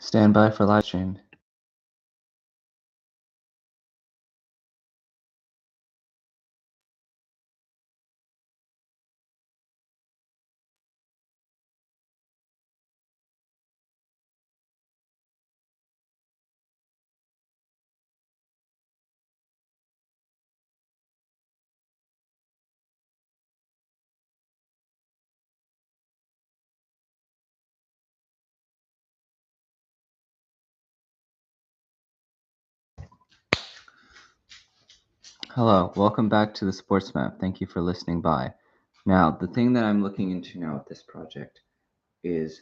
Stand by for live stream. Hello, welcome back to the Sports Map. Thank you for listening by. Now, the thing that I'm looking into now with this project is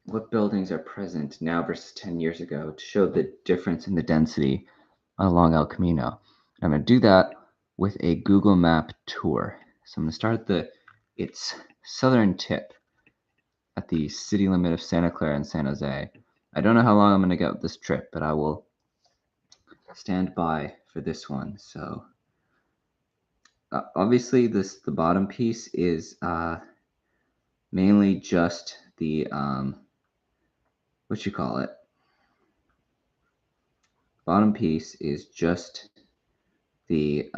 what buildings are present now versus 10 years ago to show the difference in the density along El Camino. I'm going to do that with a Google Map tour. So I'm going to start at its southern tip at the city limit of Santa Clara and San Jose. I don't know how long I'm going to get with this trip, but I will stand by for this one. So obviously, the bottom piece is mainly just the what you call it. Bottom piece is just the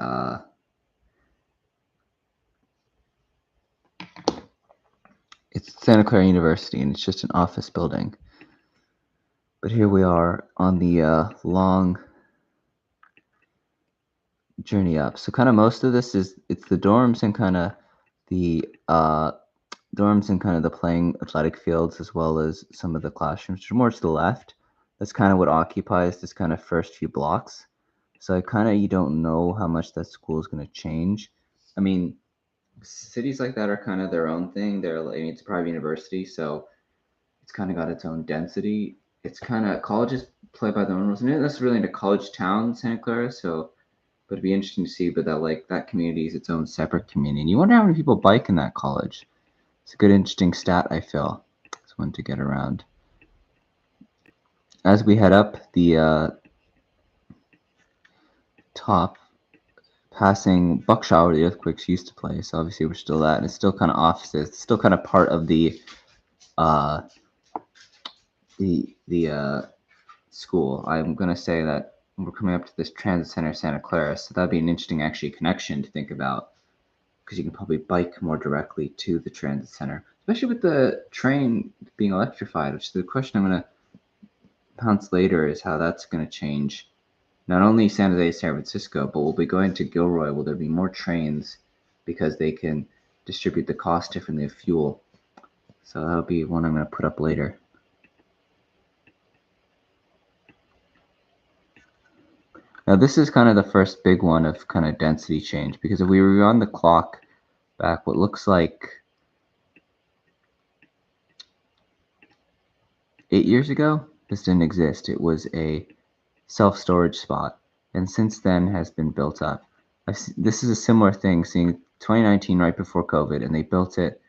it's Santa Clara University, and it's just an office building. But here we are on the long journey up. So kind of most of this it's the dorms and kind of the the playing athletic fields, as well as some of the classrooms, which are more to the left. That's kind of what occupies this kind of first few blocks. So you don't know how much that school is going to change. I mean, cities like that are kind of their own thing. It's a private university, so it's kind of got its own density. It's kind of colleges play by their own rules, and that's really in a college town, Santa Clara. So, but it'd be interesting to see. But that community is its own separate community, and you wonder how many people bike in that college. It's a good, interesting stat, I feel. It's one to get around. As we head up the top, passing Buckshot, where the Earthquakes used to play. So obviously we're still at, and it's still kind of offices. It's still kind of part of the school. I'm gonna say that we're coming up to this transit center, Santa Clara. So that'd be an interesting actually connection to think about, because you can probably bike more directly to the transit center, especially with the train being electrified. Which is the question I'm gonna pounce later is how that's gonna change. Not only San Jose, San Francisco, but we'll be going to Gilroy. Will there be more trains because they can distribute the cost differently of fuel? So that'll be one I'm going to put up later. Now this is kind of the first big one of kind of density change, because if we run the clock back, what looks like 8 years ago, this didn't exist. It was a self-storage spot, and since then has been built up. This is a similar thing, seeing 2019 right before COVID, and they built it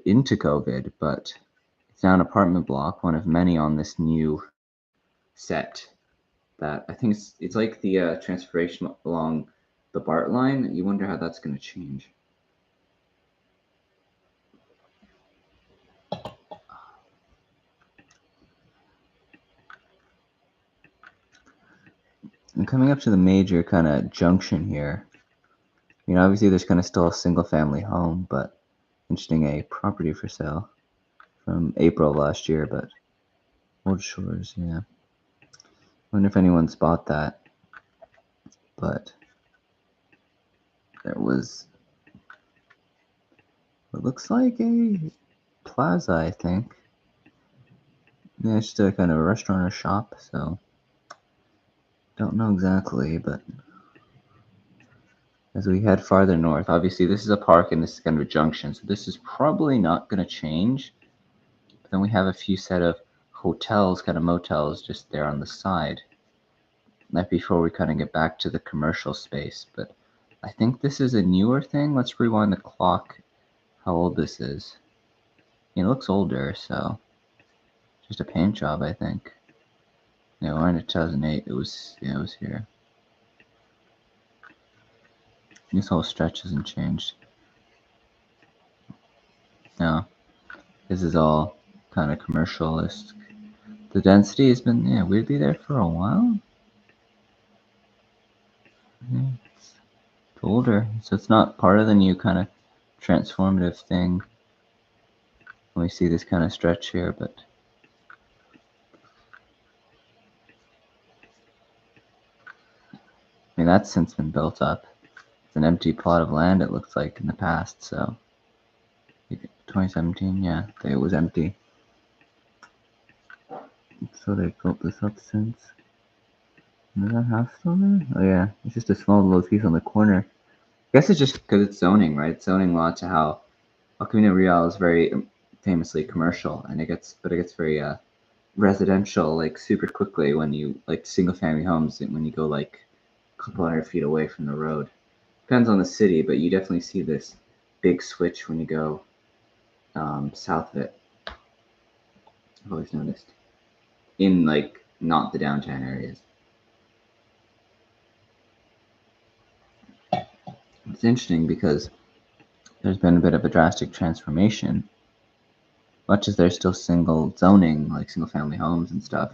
into COVID, but it's now an apartment block, one of many on this new set. That I think it's like the transformation along the BART line. You wonder how that's going to change. And coming up to the major kind of junction here, obviously there's kind of still a single family home, but interesting, a property for sale from April of last year, but Old Shores, yeah. Wonder if anyone's bought that, but there was what looks like a plaza, I think. Yeah, it's just a kind of a restaurant or shop, so don't know exactly, but as we head farther north, obviously this is a park and this is kind of a junction, so this is probably not going to change. But then we have a few set of hotels, kind of motels, just there on the side. That before we kind of get back to the commercial space, but I think this is a newer thing. Let's rewind the clock. How old this is? It looks older, so just a paint job, I think. Yeah, we're in 2008. It was here. This whole stretch hasn't changed. No, this is all kind of commercialist. The density has been, yeah, weirdly there for a while. Yeah, it's older, so it's not part of the new kind of transformative thing. We see this kind of stretch here, but I mean, that's since been built up. It's an empty plot of land, it looks like, in the past, so 2017, yeah, it was empty. So they built this up since. Is that house still there? Oh yeah, it's just a small little piece on the corner. I guess it's just because it's zoning, right? It's zoning law to how Camino Real is very famously commercial, and it gets very residential like super quickly when you like single family homes when you go like a couple hundred feet away from the road. Depends on the city, but you definitely see this big switch when you go south of it. I've always noticed in like not the downtown areas. It's interesting because there's been a bit of a drastic transformation, much as there's still single zoning, like single family homes and stuff.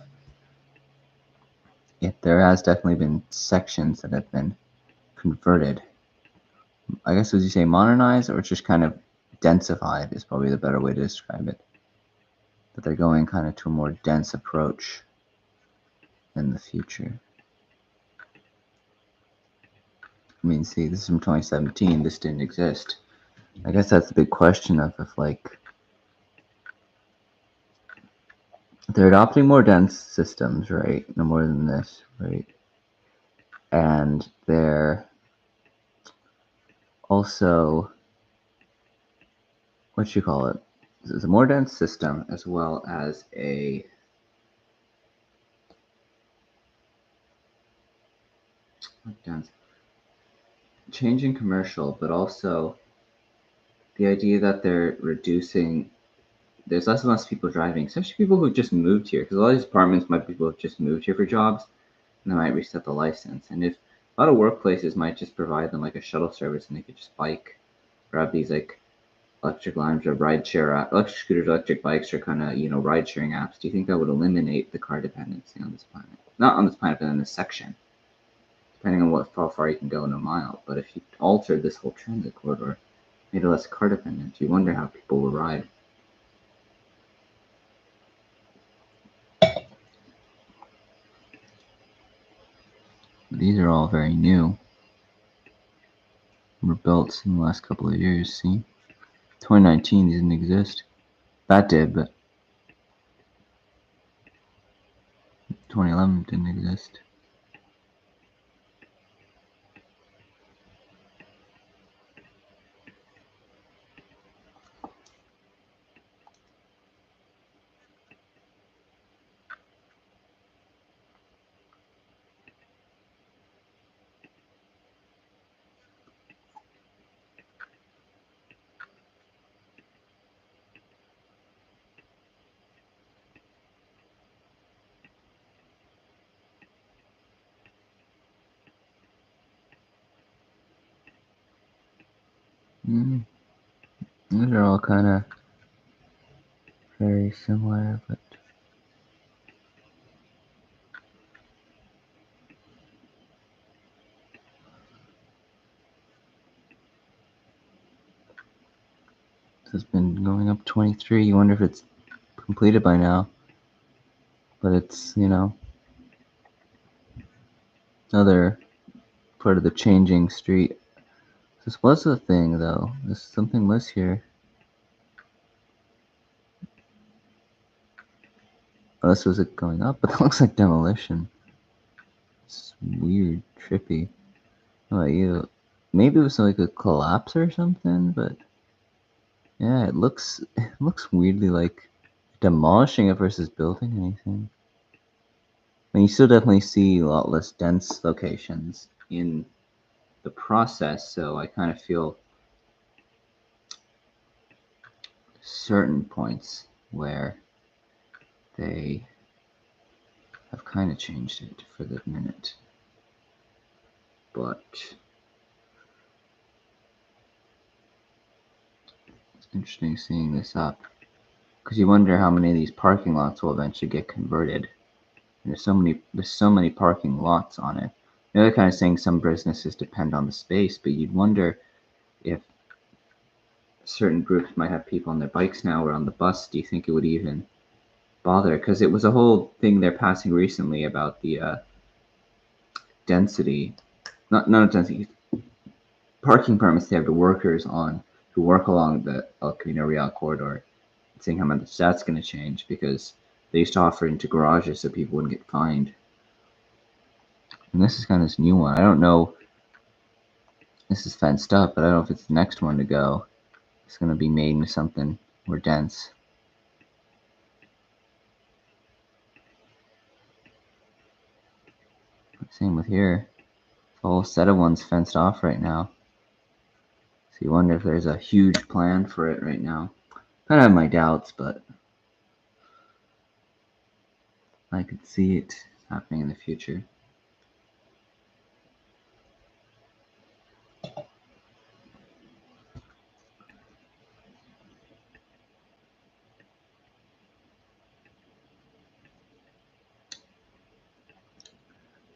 Yet there has definitely been sections that have been converted. I guess would you say modernized, or it's just kind of densified is probably the better way to describe it. That they're going kind of to a more dense approach in the future. I mean, see, this is from 2017. This didn't exist. I guess that's the big question of if like they're adopting more dense systems, right? No more than this, right? And they're also what you call it? This is a more dense system as well as a dense changing commercial, but also the idea that they're reducing. There's less and less people driving, especially people who just moved here, because a lot of these apartments might be people who just moved here for jobs, and they might reset the license. And if a lot of workplaces might just provide them like a shuttle service, and they could just bike, or have these like electric limes or electric scooters, electric bikes, or kind of ride sharing apps. Do you think that would eliminate the car dependency on this planet? Not on this planet, but in this section, depending on how far you can go in a mile. But if you altered this whole transit corridor, made it less car dependent, you wonder how people will ride. These are all very new. Were built in the last couple of years. See, 2019 these didn't exist. That did, but 2011 didn't exist. Mm. These are all kind of very similar, but this has been going up 23. You wonder if it's completed by now, but it's another part of the changing street. This was a thing though. Something was here. Oh, this was it going up, but that looks like demolition. It's weird, trippy. How about you? Maybe it was like a collapse or something, but yeah, it looks weirdly like demolishing it versus building anything. I mean, you still definitely see a lot less dense locations in the process, so I kind of feel certain points where they have kind of changed it for the minute. But it's interesting seeing this up because you wonder how many of these parking lots will eventually get converted. And there's so many parking lots on it. The other kind of saying some businesses depend on the space, but you'd wonder if certain groups might have people on their bikes now or on the bus. Do you think it would even bother? Because it was a whole thing they're passing recently about the density, not density, parking permits they have to workers on who work along the El Camino Real corridor, seeing how much that's going to change because they used to offer into garages so people wouldn't get fined. And this is kind of this new one. I don't know. This is fenced up, but I don't know if it's the next one to go. It's going to be made into something more dense. Same with here. The whole set of ones fenced off right now. So you wonder if there's a huge plan for it right now. I have my doubts, but I could see it happening in the future.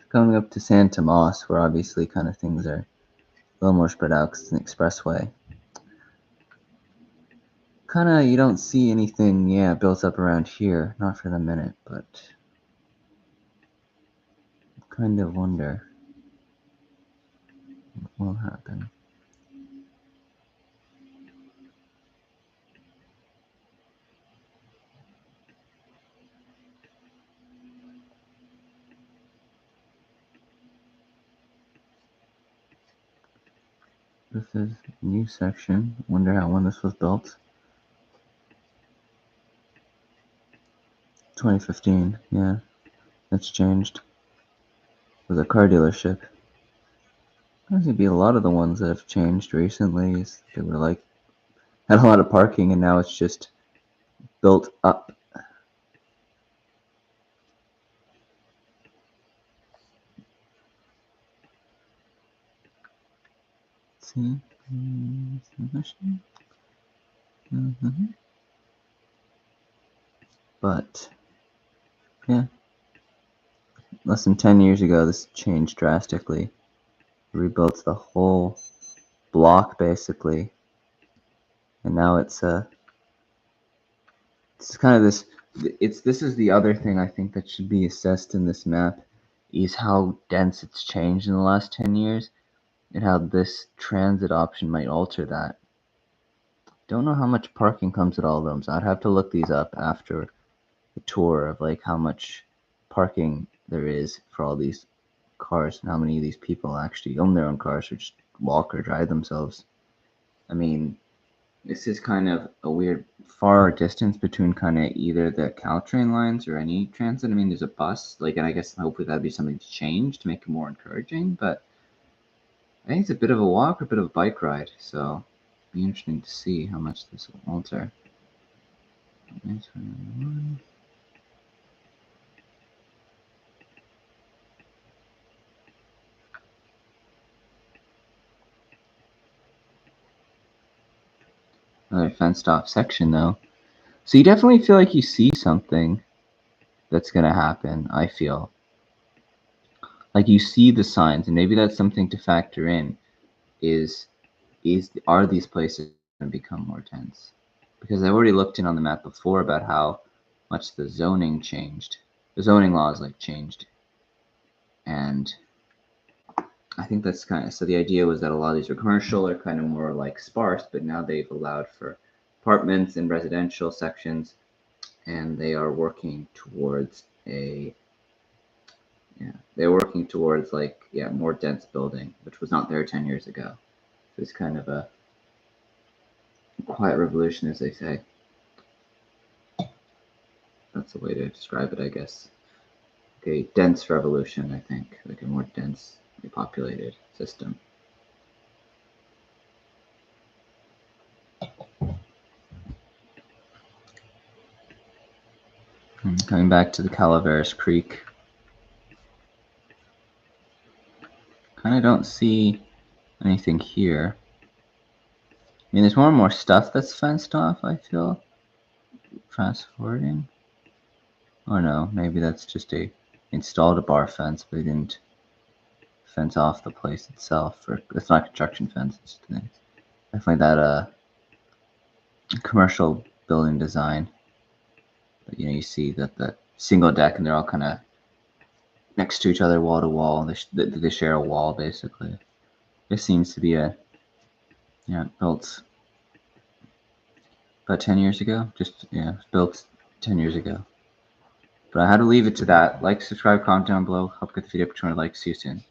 Coming up to San Tomas, where obviously kind of things are a little more spread out because it's an expressway. Kind of, you don't see anything, built up around here. Not for the minute, but kind of wonder what will happen. This is a new section. Wonder when this was built. 2015, yeah. That's changed. It was a car dealership. There's gonna be a lot of the ones that have changed recently. They were had a lot of parking and now it's just built up. See? But yeah, less than 10 years ago, this changed drastically. Rebuilt the whole block basically, and now it's kind of this. This is the other thing I think that should be assessed in this map, is how dense it's changed in the last 10 years, and how this transit option might alter that. Don't know how much parking comes at all of them, so I'd have to look these up after the tour of how much parking there is for all these cars and how many of these people actually own their own cars or just walk or drive themselves. I mean, this is kind of a weird far distance between kind of either the Caltrain lines or any transit. I mean, there's a bus, and I guess hopefully that'd be something to change to make it more encouraging, but I think it's a bit of a walk or a bit of a bike ride, so it'll be interesting to see how much this will alter. Another fenced off section though. So you definitely feel like you see something that's going to happen, I feel. Like you see the signs, and maybe that's something to factor in, are these places going to become more tense? Because I've already looked in on the map before about how much the zoning changed. The zoning laws changed. And I think that's so the idea was that a lot of these were commercial or kind of more sparse, but now they've allowed for apartments and residential sections, and they are working towards more dense building, which was not there 10 years ago. So it's kind of a quiet revolution, as they say. That's a way to describe it, I guess. A dense revolution, I think, like a more densely populated system. Coming back to the Calaveras Creek. Kind of don't see anything here. I mean, there's more and more stuff that's fenced off, I feel. fast forwarding. Oh no, maybe that's just installed a bar fence, but they didn't fence off the place itself. Or it's not a construction fence. It's definitely that commercial building design. But you see that the single deck, and they're all kind of next to each other, wall to wall. They share a wall basically. This seems to be built about 10 years ago. Built 10 years ago. But I had to leave it to that. Like, subscribe, comment down below. Help get the video up to 200 likes. See you soon.